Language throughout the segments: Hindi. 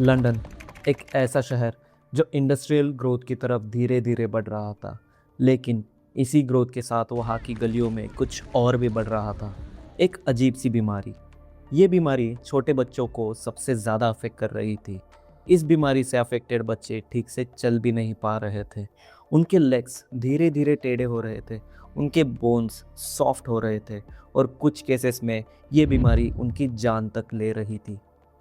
लंदन एक ऐसा शहर जो इंडस्ट्रियल ग्रोथ की तरफ धीरे धीरे बढ़ रहा था, लेकिन इसी ग्रोथ के साथ वहाँ की गलियों में कुछ और भी बढ़ रहा था। एक अजीब सी बीमारी। ये बीमारी छोटे बच्चों को सबसे ज़्यादा अफेक्ट कर रही थी। इस बीमारी से अफेक्टेड बच्चे ठीक से चल भी नहीं पा रहे थे। उनके लेग्स धीरे धीरे टेढ़े हो रहे थे, उनके बोन्स सॉफ्ट हो रहे थे और कुछ केसेस में ये बीमारी उनकी जान तक ले रही थी।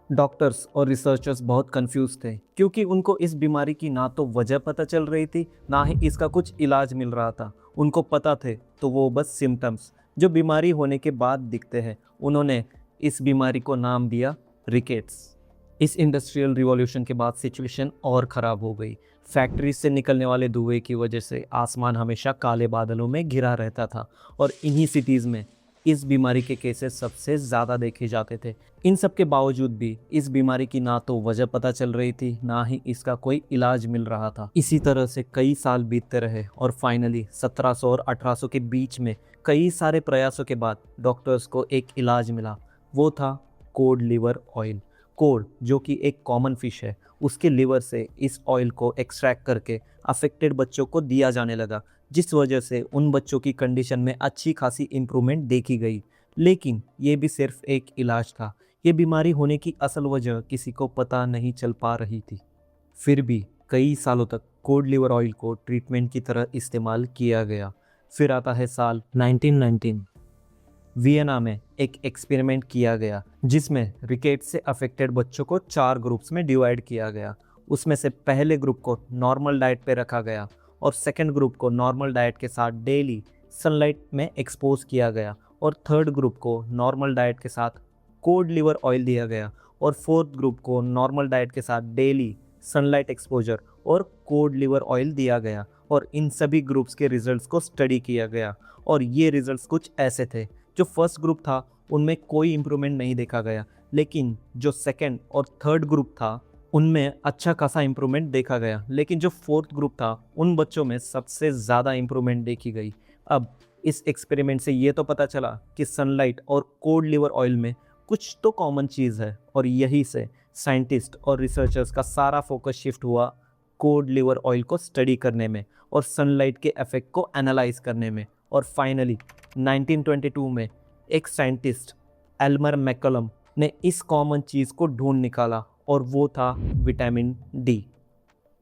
डॉक्टर्स और रिसर्चर्स बहुत कंफ्यूज थे क्योंकि उनको इस बीमारी की ना तो वजह पता चल रही थी, ना ही इसका कुछ इलाज मिल रहा था। उनको पता थे तो वो बस सिम्टम्स जो बीमारी होने के बाद दिखते हैं। उन्होंने इस बीमारी को नाम दिया रिकेट्स। इस इंडस्ट्रियल रिवॉल्यूशन के बाद सिचुएशन और ख़राब हो गई। फैक्ट्रीज से निकलने वाले धुएं की वजह से आसमान हमेशा काले बादलों में घिरा रहता था और इन्हीं सिटीज़ में इस बीमारी के केसेस सबसे ज़्यादा देखे जाते थे। इन सब के बावजूद भी इस बीमारी की ना तो वजह पता चल रही थी, ना ही इसका कोई इलाज मिल रहा था। इसी तरह से कई साल बीतते रहे और फाइनली 1700 और 1800 के बीच में कई सारे प्रयासों के बाद डॉक्टर्स को एक इलाज मिला। वो था कोड लिवर ऑयल। कोड जो कि एक कॉमन फिश है, उसके लिवर से इस ऑयल को एक्सट्रैक्ट करके अफेक्टेड बच्चों को दिया जाने लगा, जिस वजह से उन बच्चों की कंडीशन में अच्छी खासी इम्प्रूवमेंट देखी गई। लेकिन ये भी सिर्फ एक इलाज था। ये बीमारी होने की असल वजह किसी को पता नहीं चल पा रही थी। फिर भी कई सालों तक कोड लिवर ऑयल को ट्रीटमेंट की तरह इस्तेमाल किया गया। फिर आता है साल 1919। वियना में एक एक्सपेरिमेंट किया गया जिसमें रिकेट से अफेक्टेड बच्चों को 4 ग्रुप्स में डिवाइड किया गया। उसमें से पहले ग्रुप को नॉर्मल डाइट पे रखा गया और सेकंड ग्रुप को नॉर्मल डाइट के साथ डेली सनलाइट में एक्सपोज किया गया और थर्ड ग्रुप को नॉर्मल डाइट के साथ कोड लिवर ऑयल दिया गया और फोर्थ ग्रुप को नॉर्मल डाइट के साथ डेली सनलाइट एक्सपोजर और कोड लिवर ऑयल दिया गया। और इन सभी ग्रुप्स के रिजल्ट्स को स्टडी किया गया और ये रिजल्ट्स कुछ ऐसे थे। जो फर्स्ट ग्रुप था उनमें कोई इम्प्रूवमेंट नहीं देखा गया, लेकिन जो सेकंड और थर्ड ग्रुप था उनमें अच्छा खासा इम्प्रूवमेंट देखा गया, लेकिन जो फोर्थ ग्रुप था उन बच्चों में सबसे ज़्यादा इम्प्रूवमेंट देखी गई। अब इस एक्सपेरिमेंट से ये तो पता चला कि सनलाइट और कोड लिवर ऑयल में कुछ तो कॉमन चीज़ है और यही से साइंटिस्ट और रिसर्चर्स का सारा फोकस शिफ्ट हुआ कोड लिवर ऑयल को स्टडी करने में और सनलाइट के इफेक्ट को एनालाइज करने में। और फाइनली 1922 में एक साइंटिस्ट एल्मर मैकलम ने इस कॉमन चीज़ को ढूंढ निकाला और वो था विटामिन डी।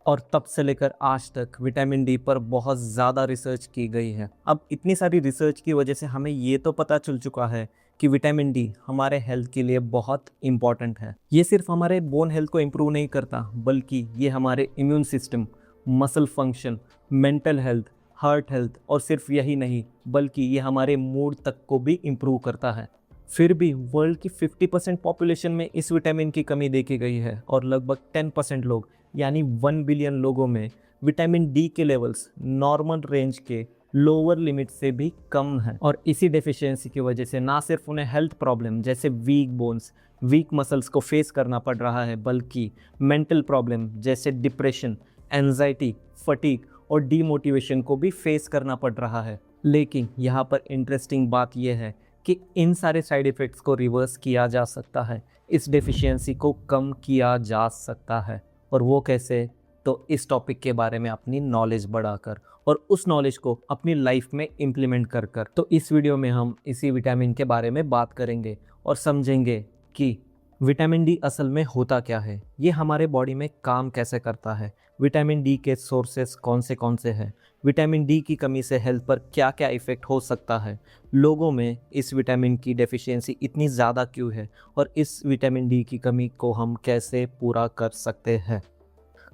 और तब से लेकर आज तक विटामिन डी पर बहुत ज़्यादा रिसर्च की गई है। अब इतनी सारी रिसर्च की वजह से हमें ये तो पता चल चुका है कि विटामिन डी हमारे हेल्थ के लिए बहुत इम्पॉर्टेंट है। ये सिर्फ हमारे बोन हेल्थ को इम्प्रूव नहीं करता, बल्कि ये हमारे immune system, muscle function, mental health, heart health और सिर्फ यही नहीं बल्कि ये हमारे मूड तक को भी इम्प्रूव करता है। फिर भी वर्ल्ड की 50% पॉपुलेशन में इस विटामिन की कमी देखी गई है और लगभग 10% लोग यानी 1 बिलियन लोगों में विटामिन डी के लेवल्स नॉर्मल रेंज के लोअर लिमिट से भी कम हैं। और इसी डेफिशिएंसी की वजह से ना सिर्फ उन्हें हेल्थ प्रॉब्लम जैसे वीक बोन्स, वीक मसल्स को फेस करना पड़ रहा है, बल्कि मेंटल प्रॉब्लम जैसे डिप्रेशन, एंजाइटी, फटीग और डीमोटिवेशन को भी फेस करना पड़ रहा है। लेकिन यहाँ पर इंटरेस्टिंग बात यह है कि इन सारे साइड इफ़ेक्ट्स को रिवर्स किया जा सकता है, इस डेफिशिएंसी को कम किया जा सकता है। और वो कैसे? तो इस टॉपिक के बारे में अपनी नॉलेज बढ़ाकर और उस नॉलेज को अपनी लाइफ में इम्प्लीमेंट कर कर। तो इस वीडियो में हम इसी विटामिन के बारे में बात करेंगे और समझेंगे कि विटामिन डी असल में होता क्या है, ये हमारे बॉडी में काम कैसे करता है, विटामिन डी के सोर्सेस कौन से हैं, विटामिन डी की कमी से हेल्थ पर क्या क्या इफ़ेक्ट हो सकता है, लोगों में इस विटामिन की डेफिशिएंसी इतनी ज़्यादा क्यों है और इस विटामिन डी की कमी को हम कैसे पूरा कर सकते हैं।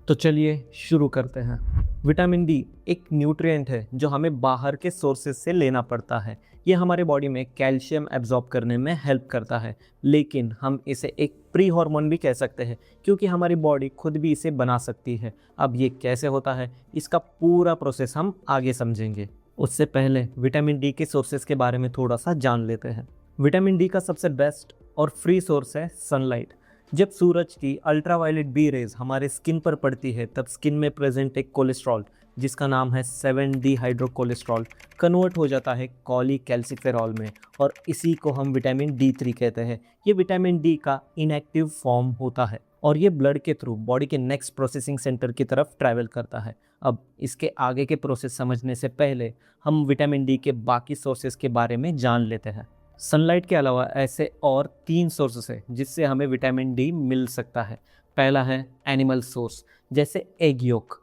तो चलिए शुरू करते हैं। विटामिन डी एक न्यूट्रिएंट है जो हमें बाहर के सोर्सेज से लेना पड़ता है। ये हमारे बॉडी में कैल्शियम एब्जॉर्ब करने में हेल्प करता है, लेकिन हम इसे एक प्री हार्मोन भी कह सकते हैं क्योंकि हमारी बॉडी खुद भी इसे बना सकती है। अब ये कैसे होता है, इसका पूरा प्रोसेस हम आगे समझेंगे। उससे पहले विटामिन डी के सोर्सेज के बारे में थोड़ा सा जान लेते हैं। विटामिन डी का सबसे बेस्ट और फ्री सोर्स है सनलाइट। जब सूरज की अल्ट्रावायलेट बी रेज हमारे स्किन पर पड़ती है तब स्किन में प्रेजेंट एक कोलेस्ट्रॉल जिसका नाम है 7-डीहाइड्रोकोलेस्ट्रॉल कन्वर्ट हो जाता है कॉलीकैल्सिफेरॉल में और इसी को हम विटामिन D3 कहते हैं। ये विटामिन डी का इनएक्टिव फॉर्म होता है। और ये ब्लड के थ्रू बॉडी के नेक्स्ट प्रोसेसिंग सेंटर की तरफ ट्रैवल करता है। अब इसके आगे के प्रोसेस समझने से पहले हम विटामिन डी के बाकी सोर्सेज के बारे में जान लेते हैं। सनलाइट के अलावा ऐसे और 3 सोर्सेस हैं जिससे हमें विटामिन डी मिल सकता है। पहला है एनिमल सोर्स, जैसे egg yolk,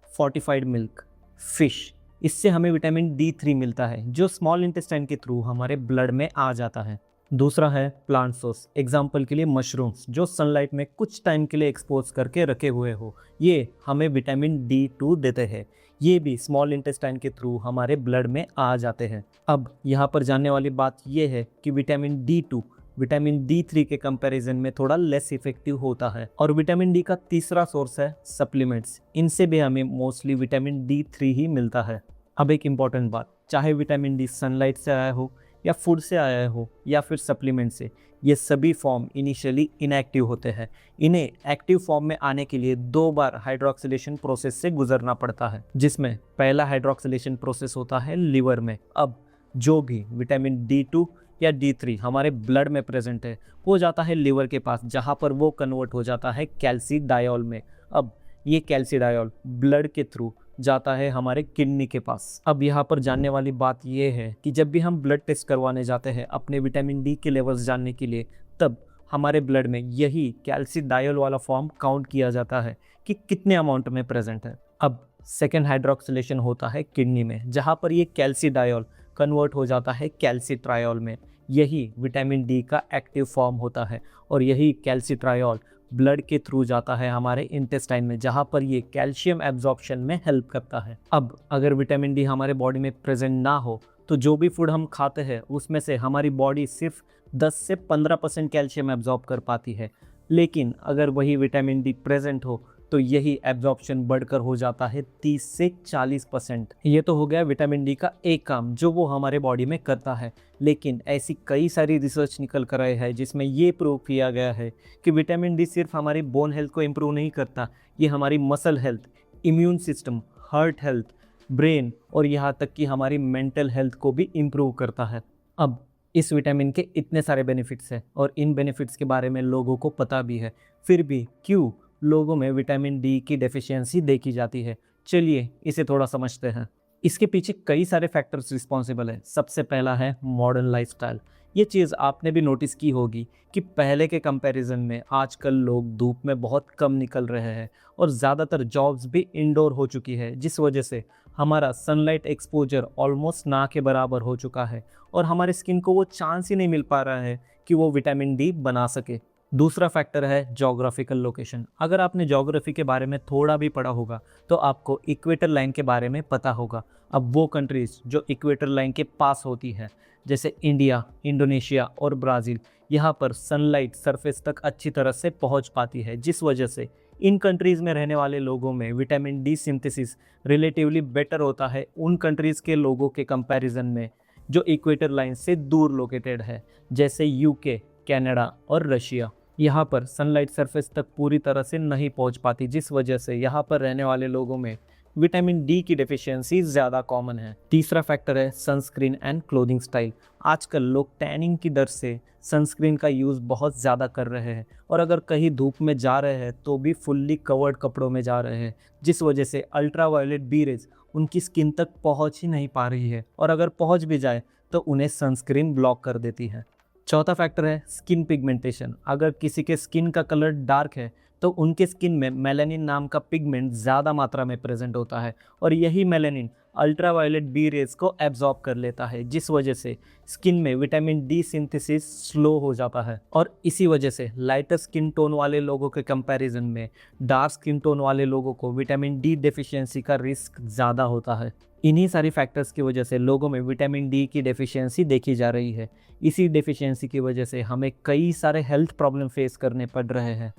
fortified milk, fish. इससे हमें विटामिन D3 मिलता है जो स्मॉल इंटेस्टाइन के थ्रू हमारे ब्लड में आ जाता है। दूसरा है प्लांट सोर्स, एग्जाम्पल के लिए मशरूम्स, जो सनलाइट में कुछ टाइम के लिए एक्सपोज करके रखे हुए हो। ये हमें विटामिन D2 देते हैं। ये भी स्मॉल इंटेस्टाइन के थ्रू हमारे ब्लड में आ जाते हैं। अब यहाँ पर जानने वाली बात यह है कि विटामिन D2 विटामिन D3 के कंपैरिजन में थोड़ा लेस इफेक्टिव होता है। और विटामिन डी का तीसरा सोर्स है सप्लीमेंट्स। इनसे भी हमें मोस्टली विटामिन D3 ही मिलता है। अब एक इम्पॉर्टेंट बात, चाहे विटामिन डी सनलाइट से आया हो या फूड से आया हो या फिर सप्लीमेंट से, ये सभी फॉर्म इनिशियली इनएक्टिव होते हैं। इन्हें एक्टिव फॉर्म में आने के लिए 2 बार हाइड्रोक्सिलेशन प्रोसेस से गुजरना पड़ता है, जिसमें पहला हाइड्रोक्सिलेशन प्रोसेस होता है लिवर में। अब जो भी विटामिन D2 या D3 हमारे ब्लड में प्रेजेंट है वो जाता है लिवर के पास, जहाँ पर वो कन्वर्ट हो जाता है कैल्सीडायोल में। अब ये कैल्सीडायोल ब्लड के थ्रू जाता है हमारे किडनी के पास। अब यहाँ पर जानने वाली बात ये है कि जब भी हम ब्लड टेस्ट करवाने जाते हैं अपने विटामिन डी के लेवल्स जानने के लिए, तब हमारे ब्लड में यही कैल्सीडायोल वाला फॉर्म काउंट किया जाता है कि कितने अमाउंट में प्रेजेंट है। अब सेकेंड हाइड्रोक्सिलेशन होता है किडनी में, जहाँ पर ये कैल्सीडायोल कन्वर्ट हो जाता है कैल्सीट्रायोल में। यही विटामिन डी का एक्टिव फॉर्म होता है और यही कैल्सीट्रायोल ब्लड के थ्रू जाता है हमारे इंटेस्टाइन में, जहाँ पर ये कैल्शियम एब्जॉर्प्शन में हेल्प करता है। अब अगर विटामिन डी हमारे बॉडी में प्रेजेंट ना हो तो जो भी फूड हम खाते हैं उसमें से हमारी बॉडी सिर्फ 10 से 15% कैल्शियम एब्जॉर्ब कर पाती है। लेकिन अगर वही विटामिन डी प्रेजेंट हो तो यही एब्जॉर्प्शन बढ़कर हो जाता है 30 से 40%। ये तो हो गया विटामिन डी का एक काम जो वो हमारे बॉडी में करता है। लेकिन ऐसी कई सारी रिसर्च निकल कर आए हैं जिसमें ये प्रूव किया गया है कि विटामिन डी सिर्फ हमारी बोन हेल्थ को इम्प्रूव नहीं करता, ये हमारी muscle health, immune system, heart health, brain और यहाँ तक कि हमारी मेंटल हेल्थ को भी इम्प्रूव करता है। अब इस विटामिन के इतने सारे बेनिफिट्स हैं और इन बेनिफिट्स के बारे में लोगों को पता भी है, फिर भी क्यों लोगों में विटामिन डी की डेफिशिएंसी देखी जाती है? चलिए इसे थोड़ा समझते हैं। इसके पीछे कई सारे फैक्टर्स रिस्पॉन्सिबल है। सबसे पहला है मॉडर्न लाइफस्टाइल। ये चीज़ आपने भी नोटिस की होगी कि पहले के कंपैरिजन में आजकल लोग धूप में बहुत कम निकल रहे हैं और ज़्यादातर जॉब्स भी इंडोर हो चुकी है, जिस वजह से हमारा सनलाइट एक्सपोजर ऑलमोस्ट ना के बराबर हो चुका है और हमारे स्किन को वो चांस ही नहीं मिल पा रहा है कि वो विटामिन डी बना सके। दूसरा फैक्टर है जोग्राफिकल लोकेशन। अगर आपने जोग्राफी के बारे में थोड़ा भी पढ़ा होगा तो आपको इक्वेटर लाइन के बारे में पता होगा। अब वो कंट्रीज़ जो इक्वेटर लाइन के पास होती है, जैसे इंडिया, इंडोनेशिया और ब्राज़ील, यहाँ पर सनलाइट सरफेस तक अच्छी तरह से पहुँच पाती है, जिस वजह से इन कंट्रीज़ में रहने वाले लोगों में vitamin D synthesis relatively better होता है उन कंट्रीज़ के लोगों के कंपैरिजन में जो इक्वेटर लाइन से दूर लोकेटेड है, जैसे यूके, कनाडा और रशिया। यहाँ पर सनलाइट सरफेस तक पूरी तरह से नहीं पहुँच पाती, जिस वजह से यहाँ पर रहने वाले लोगों में विटामिन डी की डेफिशिएंसी ज़्यादा कॉमन है। तीसरा फैक्टर है सनस्क्रीन एंड क्लोथिंग स्टाइल। आजकल लोग टैनिंग की दर से सनस्क्रीन का यूज़ बहुत ज़्यादा कर रहे हैं और अगर कहीं धूप में जा रहे हैं तो भी फुल्ली कवर्ड कपड़ों में जा रहे हैं, जिस वजह से अल्ट्रावायलेट बी रेज उनकी स्किन तक पहुँच ही नहीं पा रही है और अगर पहुँच भी जाए तो उन्हें सनस्क्रीन ब्लॉक कर देती है। चौथा फैक्टर है स्किन पिगमेंटेशन। अगर किसी के स्किन का कलर डार्क है तो उनके स्किन में मेलानिन नाम का पिगमेंट ज़्यादा मात्रा में प्रेजेंट होता है और यही मेलानिन अल्ट्रावायलेट बी रेज को एब्जॉर्ब कर लेता है, जिस वजह से स्किन में विटामिन डी सिंथेसिस स्लो हो जाता है और इसी वजह से लाइटर स्किन टोन वाले लोगों के कंपैरिजन में डार्क स्किन टोन वाले लोगों को विटामिन डी डेफिशिएंसी का रिस्क ज़्यादा होता है। इन्हीं सारी फैक्टर्स की वजह से लोगों में विटामिन डी की डेफिशिएंसी देखी जा रही है। इसी डेफिशिएंसी की वजह से हमें कई सारे हेल्थ प्रॉब्लम फेस करने पड़ रहे हैं।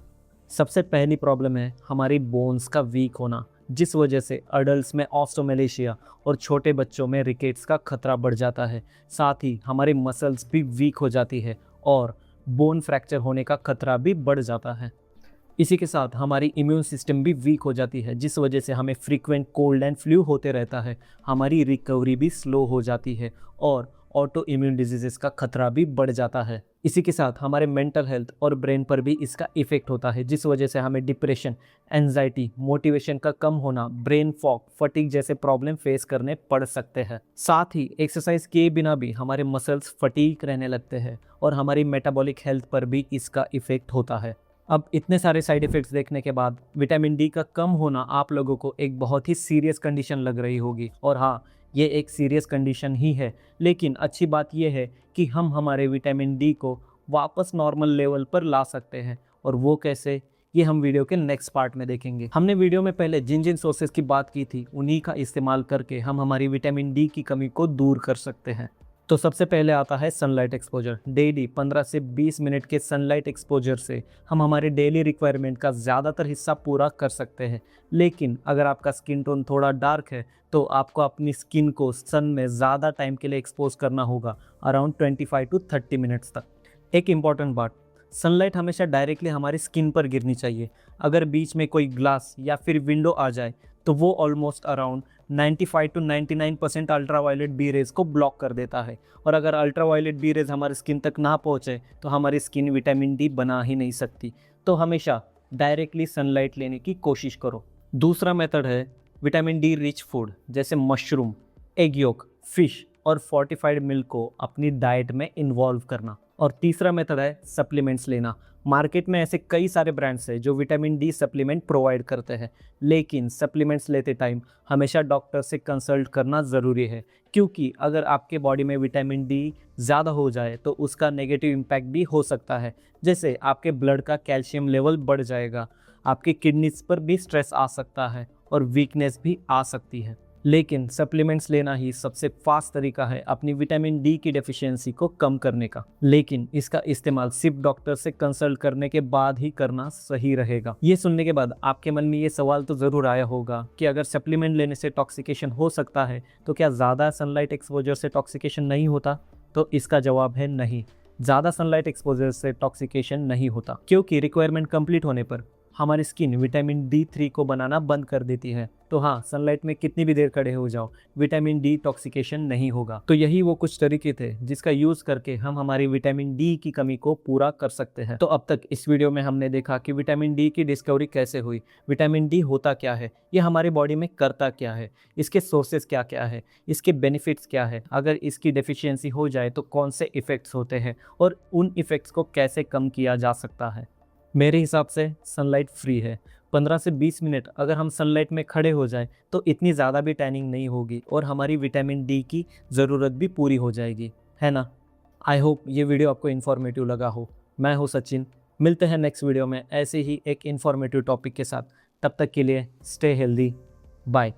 सबसे पहली प्रॉब्लम है हमारी बोन्स का वीक होना, जिस वजह से अडल्ट्स में ऑस्टोमेलेशिया और छोटे बच्चों में रिकेट्स का खतरा बढ़ जाता है। साथ ही हमारी मसल्स भी वीक हो जाती है और बोन फ्रैक्चर होने का खतरा भी बढ़ जाता है। इसी के साथ हमारी इम्यून सिस्टम भी वीक हो जाती है, जिस वजह से हमें फ्रीक्वेंट कोल्ड एंड फ्लू होते रहता है। हमारी रिकवरी भी स्लो हो जाती है और ऑटो इम्यून डिजीजेस का खतरा भी बढ़ जाता है। इसी के साथ हमारे मेंटल हेल्थ और ब्रेन पर भी इसका इफेक्ट होता है, जिस वजह से हमें डिप्रेशन, एंजाइटी, मोटिवेशन का कम होना, ब्रेन फॉग, फटीग जैसे प्रॉब्लम फेस करने पड़ सकते हैं। साथ ही एक्सरसाइज किए बिना भी हमारे मसल्स फटीग रहने लगते हैं और हमारी मेटाबॉलिक हेल्थ पर भी इसका इफेक्ट होता है। अब इतने सारे साइड इफ़ेक्ट्स देखने के बाद विटामिन डी का कम होना आप लोगों को एक बहुत ही सीरियस कंडीशन लग रही होगी, और हाँ, ये एक सीरियस कंडीशन ही है। लेकिन अच्छी बात यह है कि हम हमारे विटामिन डी को वापस नॉर्मल लेवल पर ला सकते हैं, और वो कैसे, ये हम वीडियो के नेक्स्ट पार्ट में देखेंगे। हमने वीडियो में पहले जिन जिन सोर्सेज की बात की थी उन्हीं का इस्तेमाल करके हम हमारी विटामिन डी की कमी को दूर कर सकते हैं। तो सबसे पहले आता है सनलाइट एक्सपोजर। डेली 15 से 20 मिनट के सनलाइट एक्सपोजर से हम हमारे डेली रिक्वायरमेंट का ज़्यादातर हिस्सा पूरा कर सकते हैं। लेकिन अगर आपका स्किन टोन थोड़ा डार्क है तो आपको अपनी स्किन को सन में ज़्यादा टाइम के लिए एक्सपोज करना होगा, अराउंड 25 to 30 मिनट्स तक। एक इम्पॉर्टेंट बात, सनलाइट हमेशा डायरेक्टली हमारी स्किन पर गिरनी चाहिए। अगर बीच में कोई ग्लास या फिर विंडो आ जाए तो वो almost around 95 to 99% ultraviolet B rays को ब्लॉक कर देता है, और अगर अल्ट्रावायलेट बी रेज हमारी स्किन तक ना पहुँचे तो हमारी स्किन विटामिन डी बना ही नहीं सकती। तो हमेशा डायरेक्टली सनलाइट लेने की कोशिश करो। दूसरा मेथड है विटामिन डी रिच फूड, जैसे मशरूम, एग योक, फिश और फोर्टिफाइड मिल्क को अपनी डाइट में इन्वॉल्व करना। और तीसरा मेथड है सप्लीमेंट्स लेना। मार्केट में ऐसे कई सारे ब्रांड्स हैं जो विटामिन डी सप्लीमेंट प्रोवाइड करते हैं, लेकिन सप्लीमेंट्स लेते टाइम हमेशा डॉक्टर से कंसल्ट करना ज़रूरी है, क्योंकि अगर आपके बॉडी में विटामिन डी ज़्यादा हो जाए तो उसका नेगेटिव इम्पैक्ट भी हो सकता है। जैसे आपके ब्लड का कैल्शियम लेवल बढ़ जाएगा, आपकी किडनीज पर भी स्ट्रेस आ सकता है और वीकनेस भी आ सकती है। लेकिन सप्लीमेंट्स लेना ही सबसे फास्ट तरीका है अपनी विटामिन डी की डेफिशिएंसी को कम करने का, लेकिन इसका इस्तेमाल सिर्फ डॉक्टर से कंसल्ट करने के बाद ही करना सही रहेगा। ये सुनने के बाद आपके मन में ये सवाल तो ज़रूर आया होगा कि अगर सप्लीमेंट लेने से टॉक्सिकेशन हो सकता है तो क्या ज़्यादा सनलाइट एक्सपोजर से टॉक्सिकेशन नहीं होता? तो इसका जवाब है नहीं, ज़्यादा सनलाइट एक्सपोजर से टॉक्सिकेशन नहीं होता, क्योंकि रिक्वायरमेंट कंप्लीट होने पर हमारी स्किन विटामिन D3 को बनाना बंद कर देती है। तो हाँ, सनलाइट में कितनी भी देर खड़े हो जाओ, विटामिन डी टॉक्सिकेशन नहीं होगा। तो यही वो कुछ तरीके थे जिसका यूज़ करके हम हमारी विटामिन डी की कमी को पूरा कर सकते हैं। तो अब तक इस वीडियो में हमने देखा कि विटामिन डी की डिस्कवरी कैसे हुई, विटामिन डी होता क्या है, ये हमारी बॉडी में करता क्या है, इसके सोर्सेज क्या क्या है, इसके बेनिफिट्स क्या है, अगर इसकी डेफिशिएंसी हो जाए तो कौन से इफ़ेक्ट्स होते हैं और उन इफ़ेक्ट्स को कैसे कम किया जा सकता है। मेरे हिसाब से सनलाइट फ्री है। 15 से 20 मिनट अगर हम सनलाइट में खड़े हो जाएं तो इतनी ज़्यादा भी टैनिंग नहीं होगी और हमारी विटामिन डी की ज़रूरत भी पूरी हो जाएगी, है ना। आई होप ये वीडियो आपको इन्फॉर्मेटिव लगा हो। मैं हूँ सचिन, मिलते हैं नेक्स्ट वीडियो में ऐसे ही एक इन्फॉर्मेटिव टॉपिक के साथ। तब तक के लिए स्टे हेल्दी, बाय।